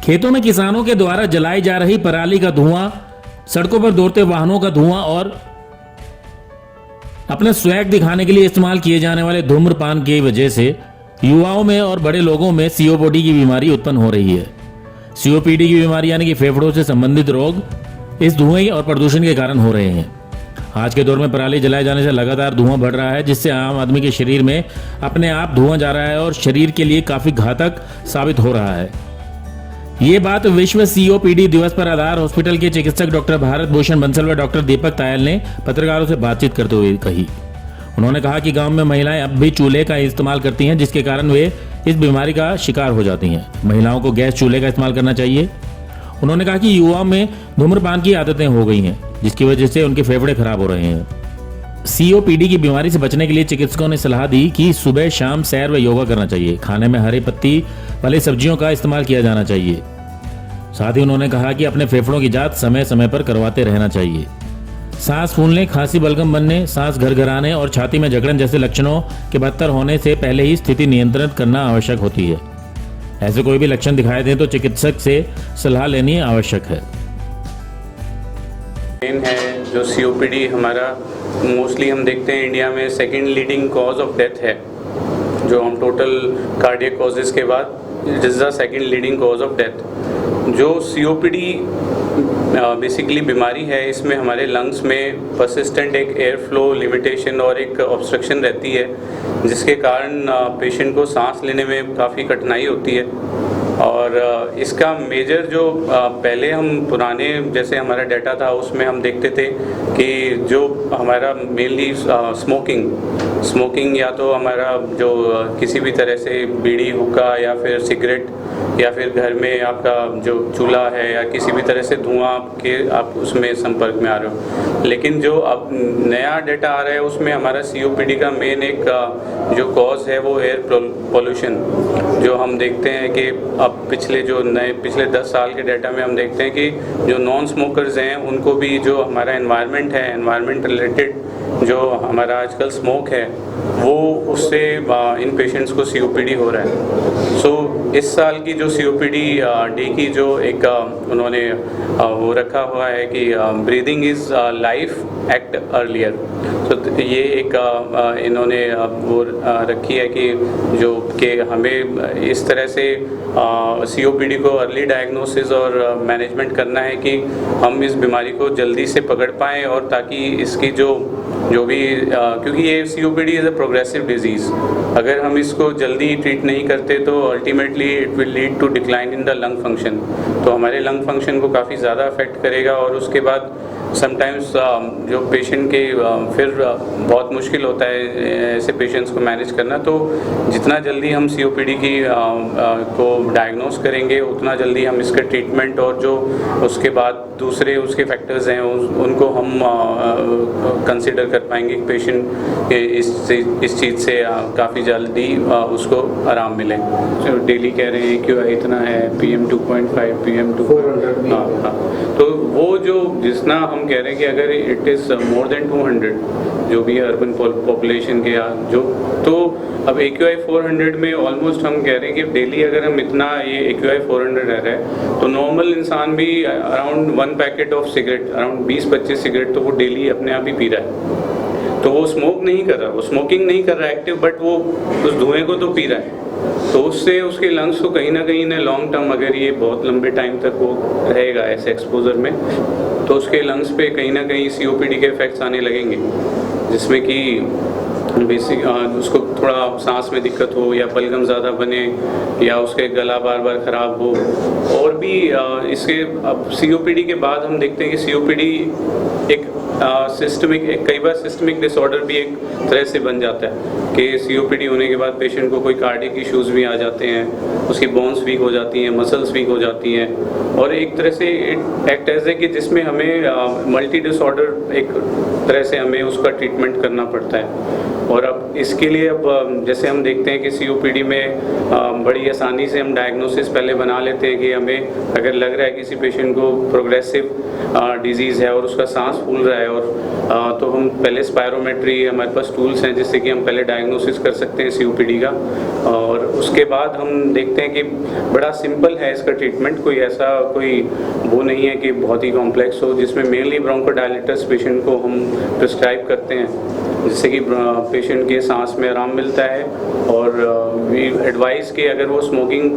खेतों में किसानों के द्वारा जलाई जा रही पराली का धुआं, सड़कों पर दौड़ते वाहनों का धुआं और अपने स्वैग दिखाने के लिए इस्तेमाल किए जाने वाले धूम्रपान की वजह से युवाओं में और बड़े लोगों में सीओपीडी की बीमारी उत्पन्न हो रही है। सीओपीडी की बीमारी यानी कि फेफड़ों से संबंधित रोग इस धुएं और प्रदूषण के कारण हो रहे हैं। आज के दौर में पराली जलाए जाने से लगातार धुआं बढ़ रहा है, जिससे आम आदमी के शरीर में अपने आप धुआं जा रहा है और शरीर के लिए काफी घातक साबित हो रहा है। ये बात विश्व सीओपीडी दिवस पर आधार हॉस्पिटल के चिकित्सक डॉक्टर भारत भूषण बंसल व डॉक्टर दीपक तायल ने पत्रकारों से बातचीत करते हुए कही। उन्होंने कहा कि गांव में महिलाएं अब भी चूल्हे का इस्तेमाल करती हैं, जिसके कारण वे इस बीमारी का शिकार हो जाती हैं। महिलाओं को गैस चूल्हे का इस्तेमाल करना चाहिए। उन्होंने कहा कि युवाओं में धूम्रपान की आदतें हो गई हैं, जिसकी वजह से उनके फेफड़े खराब हो रहे हैं। सीओपीडी की बीमारी से बचने के लिए चिकित्सकों ने सलाह दी कि सुबह शाम सैर व योगा करना चाहिए। खाने में हरी पत्ती वाली सब्जियों का इस्तेमाल किया जाना चाहिए। साथ ही उन्होंने कहा कि अपने फेफड़ों की जांच समय समय पर करवाते रहना चाहिए। सांस फूलने, खांसी बलगम बनने, सांस घरघराने और छाती में जकड़न जैसे लक्षणों के बदतर होने से पहले ही स्थिति नियंत्रित करना आवश्यक होती है। ऐसे कोई भी लक्षण दिखाई दें तो चिकित्सक से सलाह लेनी आवश्यक है। मेन है जो सीओपीडी हमारा मोस्टली हम देखते हैं इंडिया में second leading cause of death है। जो हम टोटल कार्डियक कॉजेज के बाद it is the second leading cause of death. जो सीओपीडी बेसिकली बीमारी है, इसमें हमारे लंग्स में परसिस्टेंट एक एयर फ्लो लिमिटेशन और एक ऑब्स्ट्रक्शन रहती है, जिसके कारण पेशेंट को सांस लेने में काफ़ी कठिनाई होती है। और इसका मेजर जो पहले हम पुराने जैसे हमारा डाटा था उसमें हम देखते थे कि जो हमारा मेनली स्मोकिंग या तो हमारा जो किसी भी तरह से बीड़ी, हुक्का या फिर सिगरेट या फिर घर में आपका जो चूल्हा है या किसी भी तरह से धुआं के आप उसमें संपर्क में आ रहे हो। लेकिन जो अब नया डाटा आ रहा है उसमें हमारा सीओपीडी का मेन एक जो कॉज है वो एयर पोल्यूशन। जो हम देखते हैं कि अब पिछले 10 साल के डाटा में हम देखते हैं कि जो नॉन स्मोकर्स हैं उनको भी जो हमारा एनवायरनमेंट है, एनवायरनमेंट रिलेटेड जो हमारा आजकल स्मोक है वो उससे इन पेशेंट्स को सीओपीडी हो रहा है। सो इस साल की जो सीओपीडी डे की जो एक उन्होंने वो रखा हुआ है कि breathing is life, act earlier. तो ये एक इन्होंने वो रखी है कि जो कि हमें इस तरह से सीओपीडी को अर्ली डायग्नोसिस और मैनेजमेंट करना है कि हम इस बीमारी को जल्दी से पकड़ पाएँ और ताकि इसकी जो भी क्योंकि ये COPD is a progressive disease, अगर हम इसको जल्दी ट्रीट नहीं करते तो ultimately it will lead to decline in the lung function. तो हमारे लंग फंक्शन को काफ़ी ज़्यादा अफेक्ट करेगा और उसके बाद समटाइम्स जो पेशेंट के फिर बहुत मुश्किल होता है ऐसे पेशेंट्स को मैनेज करना। तो जितना जल्दी हम सीओपीडी की को डायग्नोस करेंगे उतना जल्दी हम इसका ट्रीटमेंट और जो उसके बाद दूसरे उसके फैक्टर्स हैं उनको हम कंसिडर कर पाएंगे कि पेशेंट इस चीज़ से काफ़ी जल्दी उसको आराम मिले। जो डेली कह रहे हैं कि इतना है PM 2.5 PM 200। हाँ, तो वो जो जितना हम कह रहे हैं कि अगर इट इज़ मोर देन 200 जो भी अर्बन पॉपुलेशन के जो तो अब AQI 400 में ऑलमोस्ट हम कह रहे हैं कि डेली अगर हम इतना ये AQI 400 रह रहा है तो नॉर्मल इंसान भी around 1 packet of cigarette, around 20-25 cigarette तो वो डेली अपने आप ही पी रहा है। तो वो स्मोक नहीं कर रहा, वो स्मोकिंग नहीं कर रहा एक्टिव, बट वो उस धुएं को तो पी रहा है। तो उससे उसके लंग्स को कहीं ना कहीं लॉन्ग टर्म अगर ये बहुत लंबे टाइम तक वो रहेगा ऐसे एक्सपोजर में तो उसके लंग्स पे कहीं ना कहीं सीओपीडी के इफेक्ट्स आने लगेंगे, जिसमें कि बेसिक उसको थोड़ा सांस में दिक्कत हो या बलगम ज़्यादा बने या उसके गला बार बार ख़राब हो। और भी इसके अब सीओपीडी के बाद हम देखते हैं कि सीओपीडी एक कई बार सिस्टमिक डिसऑर्डर भी एक तरह से बन जाता है कि सीओपीडी होने के बाद पेशेंट को कोई कार्डियक इश्यूज़ भी आ जाते हैं, उसकी बोन्स वीक हो जाती हैं, मसल्स वीक हो जाती हैं और एक तरह से एक्ट एज है कि जिसमें हमें मल्टी डिसऑर्डर एक तरह से हमें उसका ट्रीटमेंट करना पड़ता है। और अब इसके लिए अब जैसे हम देखते हैं कि सीओपीडी में बड़ी आसानी से हम डायग्नोसिस पहले बना लेते हैं कि हमें अगर लग रहा है किसी पेशेंट को प्रोग्रेसिव डिजीज़ है और उसका सांस फूल रहा है और तो हम पहले स्पायरोमेट्री, हमारे पास टूल्स हैं जिससे कि हम पहले डायग्नोसिस कर सकते हैं सीओपीडी का। और उसके बाद हम देखते हैं कि बड़ा सिंपल है इसका ट्रीटमेंट, कोई वो नहीं है कि बहुत ही कॉम्प्लेक्स हो, जिसमें मेनली ब्रोंकोडायलेटर्स पेशेंट को हम प्रिस्क्राइब करते हैं, जिससे कि पेशेंट के सांस में आराम मिलता है। और वी एडवाइस कि अगर वो स्मोकिंग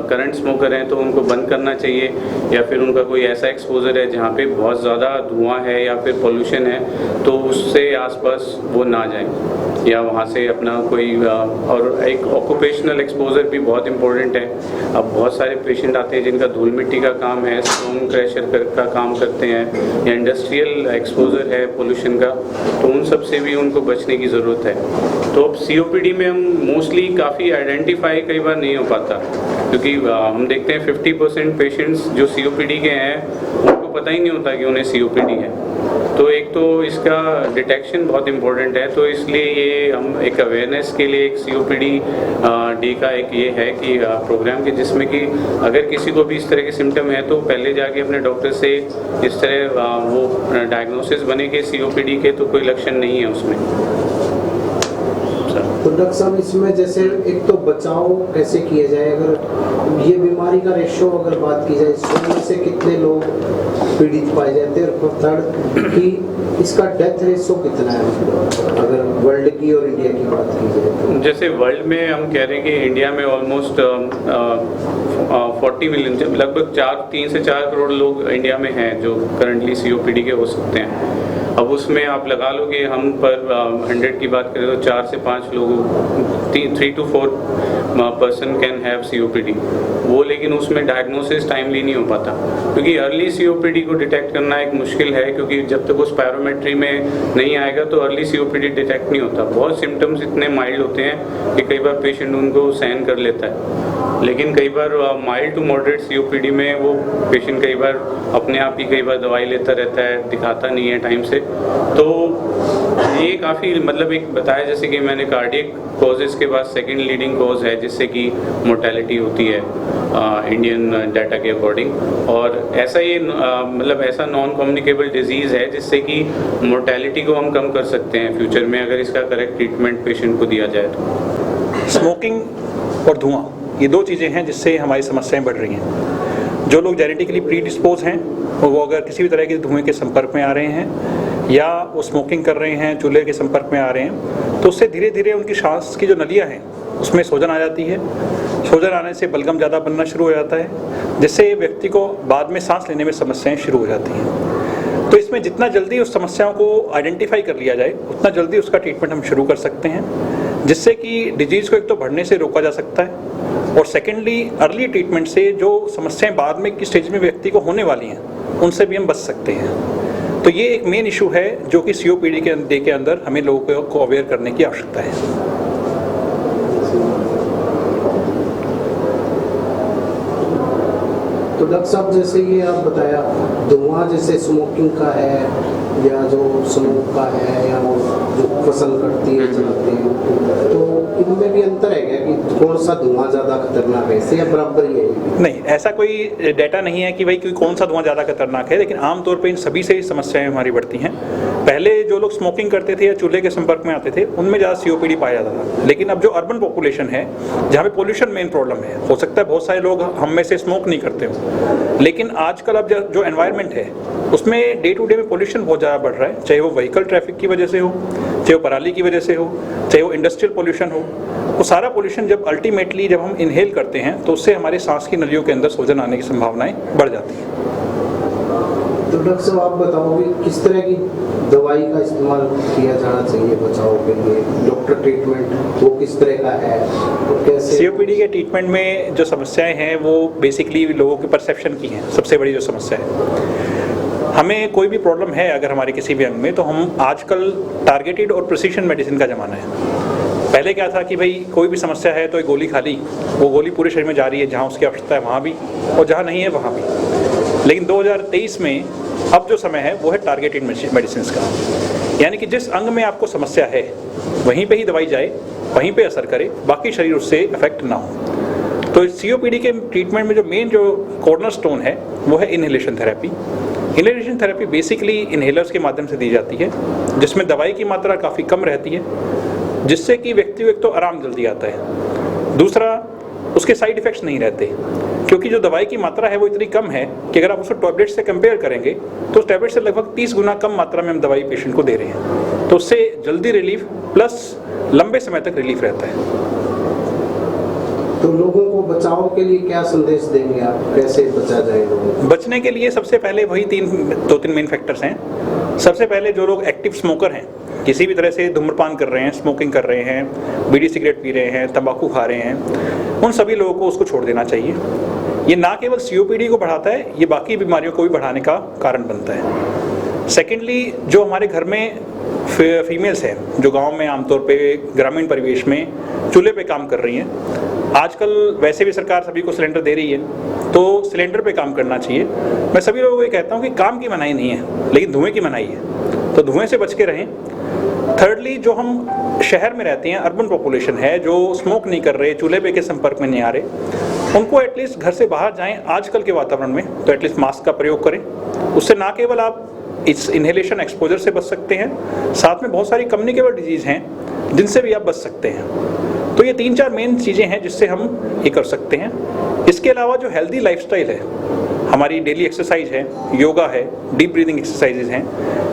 करंट स्मोकर हैं तो उनको बंद करना चाहिए, या फिर उनका कोई ऐसा एक्सपोजर है जहाँ पे बहुत ज़्यादा धुआं है या फिर पोल्यूशन है तो उससे आसपास वो ना जाएं, या वहाँ से अपना कोई और एक ऑक्यूपेशनल एक्सपोजर भी बहुत इंपॉर्टेंट है। अब बहुत सारे पेशेंट आते हैं जिनका धूल मिट्टी का काम है, स्टोन क्रैशर का काम करते हैं, या इंडस्ट्रियल एक्सपोजर है पोल्यूशन का, तो उन सब से भी उनको बचने की ज़रूरत है। तो अब COPD में हम मोस्टली काफ़ी आइडेंटिफाई कई बार नहीं हो पाता, क्योंकि हम देखते हैं 50% पेशेंट्स जो COPD के हैं उनको पता ही नहीं होता कि उन्हें COPD है। तो एक तो इसका डिटेक्शन बहुत इम्पोर्टेंट है, तो इसलिए ये हम एक अवेयरनेस के लिए एक COPD डे का एक ये है कि प्रोग्राम के, जिसमें कि अगर किसी को भी इस तरह के सिम्टम है तो पहले जाके अपने डॉक्टर से इस तरह वो डायग्नोसिस बने कि COPD के तो कोई लक्षण नहीं है उसमें। तो डॉक्टर साहब इसमें जैसे एक तो बचाव कैसे किया जाए, अगर ये बीमारी का रेशो अगर बात की जाए 100 में से कितने लोग पीड़ित पाए जाते हैं, और थर्ड कि इसका डेथ रेशो कितना है अगर वर्ल्ड की और इंडिया की बात की जाए? जैसे वर्ल्ड में हम कह रहे हैं कि इंडिया में ऑलमोस्ट 40 मिलियन, लगभग 3 से 4 करोड़ लोग इंडिया में हैं जो करंटली COPD के हो सकते हैं। अब उसमें आप लगा लो कि हम पर 100 की बात करें तो 4 से 5 लोगों 3 to 4 person can have COPD वो, लेकिन उसमें डायग्नोसिस टाइमली नहीं हो पाता, क्योंकि अर्ली COPD को डिटेक्ट करना एक मुश्किल है, क्योंकि जब तक वो स्पायरोमेट्री में नहीं आएगा तो अर्ली COPD डिटेक्ट नहीं होता। बहुत सिम्टम्स इतने माइल्ड होते हैं कि कई बार पेशेंट उनको सहन कर लेता है, लेकिन कई बार माइल्ड टू मॉडरेट COPD में वो पेशेंट कई बार अपने आप ही कई बार दवाई लेता रहता है, दिखाता नहीं है टाइम से। तो ये काफ़ी मतलब एक बताया जैसे कि मैंने कार्डियक कॉजेज़ के बाद सेकंड लीडिंग कॉज है जिससे कि मोर्टेलिटी होती है इंडियन डाटा के अकॉर्डिंग, और ऐसा ये मतलब ऐसा नॉन कम्युनिकेबल डिजीज़ है जिससे कि मोर्टेलिटी को हम कम कर सकते हैं फ्यूचर में अगर इसका करेक्ट ट्रीटमेंट पेशेंट को दिया जाए तो। स्मोकिंग और धुआं ये दो चीज़ें हैं जिससे हमारी समस्याएं बढ़ रही हैं। जो लोग जेनेटिकली प्रीडिस्पोज हैं वो अगर किसी भी तरह के धुएं के संपर्क में आ रहे हैं या वो स्मोकिंग कर रहे हैं, चूल्हे के संपर्क में आ रहे हैं, तो उससे धीरे धीरे उनकी सांस की जो नलियाँ हैं उसमें सूजन आ जाती है। सूजन आने से बलगम ज़्यादा बनना शुरू हो जाता है, जिससे व्यक्ति को बाद में सांस लेने में समस्याएं शुरू हो जाती हैं। तो इसमें जितना जल्दी उस समस्याओं को आइडेंटिफाई कर लिया जाए उतना जल्दी उसका ट्रीटमेंट हम शुरू कर सकते हैं, जिससे कि डिजीज़ को एक तो बढ़ने से रोका जा सकता है, और सेकेंडली अर्ली ट्रीटमेंट से जो समस्याएं बाद में किस स्टेज में व्यक्ति को होने वाली हैं उनसे भी हम बच सकते हैं। तो ये एक मेन इशू है जो कि COPD के डे के अंदर हमें लोगों को अवेयर करने की आवश्यकता है। तो डॉक्टर साहब जैसे ये आप बताया धुआं जैसे स्मोकिंग का है या जो स्मोक का है या वो जो फसल कटती है जलाते हैं, तो इनमें भी अंतर है क्या कि कौन सा धुआं ज़्यादा खतरनाक है, इससे या बराबर ही है? नहीं, ऐसा कोई डाटा नहीं है कि भाई कौन सा धुआं ज़्यादा खतरनाक है, लेकिन आमतौर पे इन सभी से समस्याएं हमारी बढ़ती हैं। पहले जो लोग स्मोकिंग करते थे या चूल्हे के संपर्क में आते थे उनमें ज़्यादा COPD पाया जाता था, लेकिन अब जो अर्बन पॉपुलेशन है जहाँ पे पोल्यूशन मेन प्रॉब्लम है, हो सकता है बहुत सारे लोग हम में से स्मोक नहीं करते हो, लेकिन आजकल अब जो एनवायरनमेंट है उसमें डे टू डे में पोल्यूशन बहुत ज़्यादा बढ़ रहा है, चाहे वो व्हीकल ट्रैफिक की वजह से हो, चाहे वो पराली की वजह से हो, चाहे वो इंडस्ट्रियल पोल्यूशन हो। वो सारा पोल्यूशन जब अल्टीमेटली जब हम इनहेल करते हैं तो उससे हमारे सांस की नलियों के अंदर सूजन आने की संभावनाएं बढ़ जाती हैं। तो डॉक्टर साहब आप बताओगे किस तरह की दवाई का इस्तेमाल किया जाना चाहिए बचाव के लिए, डॉक्टर ट्रीटमेंट वो किस तरह का है और कैसे? COPD के ट्रीटमेंट में जो समस्याएं हैं वो बेसिकली लोगों के परसेप्शन की हैं। सबसे बड़ी जो समस्या है, हमें कोई भी प्रॉब्लम है अगर हमारे किसी भी अंग में, तो हम आजकल टारगेटेड और प्रिसीजन मेडिसिन का ज़माना है। पहले क्या था कि भाई कोई भी समस्या है तो एक गोली खा ली, वो गोली पूरे शरीर में जा रही है, जहाँ उसकी आवश्यकता है वहाँ भी और जहाँ नहीं है वहाँ भी। लेकिन 2023 में अब जो समय है वो है टारगेटेड मेडिसिन का, यानी कि जिस अंग में आपको समस्या है वहीं पे ही दवाई जाए, वहीं पे असर करे, बाकी शरीर उससे इफेक्ट ना हो। तो COPD के ट्रीटमेंट में जो मेन जो कॉर्नर स्टोन है वो है inhalation therapy. Inhalation therapy basically inhalers के माध्यम से दी जाती है, जिसमें दवाई की मात्रा काफ़ी कम रहती है, जिससे कि व्यक्ति को एक तो आराम जल्दी आता है, दूसरा उसके साइड इफेक्ट्स नहीं रहते, क्योंकि जो दवाई की मात्रा है वो इतनी कम है कि अगर आप उसको टैबलेट से कंपेयर करेंगे तो उस टैबलेट से लगभग 30 गुना कम मात्रा में हम दवाई पेशेंट को दे रहे हैं, तो उससे जल्दी रिलीफ प्लस लंबे समय तक रिलीफ रहता है। तो लोगों को बचाव के लिए क्या संदेश देंगे आप, कैसे बचा जाए लोगों को? बचने के लिए सबसे पहले वही दो तीन मेन फैक्टर्स हैं। सबसे पहले जो लोग एक्टिव स्मोकर हैं, किसी भी तरह से धूम्रपान कर रहे हैं, स्मोकिंग कर रहे हैं, बीड़ी सिगरेट पी रहे हैं, तंबाकू खा रहे हैं, उन सभी लोगों को उसको छोड़ देना चाहिए। ये ना केवल COPD को बढ़ाता है, ये बाकी बीमारियों को भी बढ़ाने का कारण बनता है। सेकेंडली, जो हमारे घर में फीमेल्स हैं, जो गांव में आमतौर पे ग्रामीण परिवेश में चूल्हे पे काम कर रही हैं, आजकल वैसे भी सरकार सभी को सिलेंडर दे रही है, तो सिलेंडर पे काम करना चाहिए। मैं सभी लोगों को ये कहता हूँ कि काम की मनाही नहीं है, लेकिन धुएं की मनाही है, तो धुएं से बच के रहें। थर्डली, जो हम शहर में रहते हैं, अर्बन पॉपुलेशन है, जो स्मोक नहीं कर रहे, चूल्हे पे के संपर्क में नहीं आ रहे, उनको एटलीस्ट घर से बाहर जाएं आजकल के वातावरण में, तो एटलीस्ट मास्क का प्रयोग करें। उससे ना केवल आप इस इन्हेलेशन एक्सपोजर से बच सकते हैं, साथ में बहुत सारी कम्युनिकेबल डिजीज़ हैं जिनसे भी आप बच सकते हैं। तो ये 3-4 मेन चीज़ें हैं जिससे हम ये कर सकते हैं। इसके अलावा जो हेल्दी लाइफस्टाइल है, हमारी डेली एक्सरसाइज है, योगा है, डीप ब्रीदिंग एक्सरसाइजेज हैं,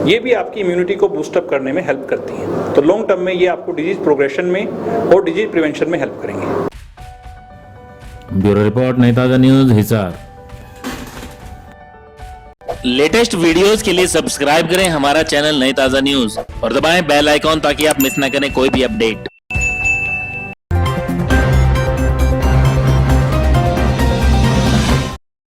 ये भी आपकी इम्यूनिटी को बूस्टअप करने में हेल्प करती हैं। तो लॉन्ग टर्म में ये आपको डिजीज प्रोग्रेशन में और डिजीज प्रिवेंशन में हेल्प करेंगे। ब्यूरो रिपोर्ट, नई ताज़ा न्यूज़, हिसार। लेटेस्ट वीडियोस के लिए सब्सक्राइब करें हमारा चैनल नई ताज़ा न्यूज़ और दबाएं बेल आइकॉन ताकि आप मिस ना करें कोई भी अपडेट।